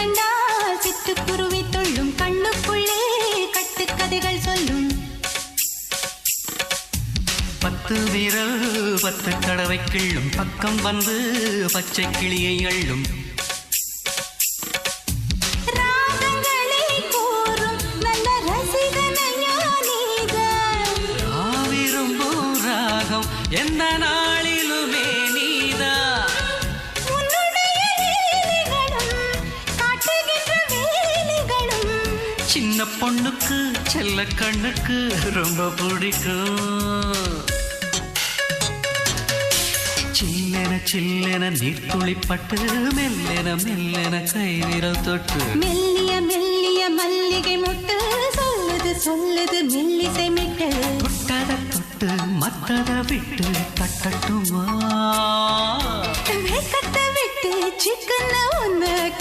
கண்டால் சிட்டுக்குருவி தொள்ளும் கண்ணுக்குள்ளே கட்டுக்கதைகள் சொல்லும். 10 விரல் 10 தடவை கிள்ளும் பக்கம் வந்து பச்சை கிளியை அள்ளும். ராகங்களை கூறும் நல்ல ரசிகனையா நீதான். விரும்பும் ராகம் எந்த நாளிலுமே நீதான். உன்னுடைய வேலைகளும் காட்டுகின்ற வேலைகளும் சின்ன பொண்ணுக்கு செல்ல கண்ணுக்கு ரொம்ப பிடிக்கும். சில்லென சில்லென நீர்த்துளிப்பட்டு மெல்லென மெல்லென கை விரல் தொட்டு மெல்லிய மெல்லிய மல்லிகை முட்டு சொல்லுது சொல்லுது மெல்லிசை மிட்டு. தொட்டத தொட்டு மத்தத விட்டு தட்டட்டுமா கட்ட விட்டு சிக்கன ஒன்று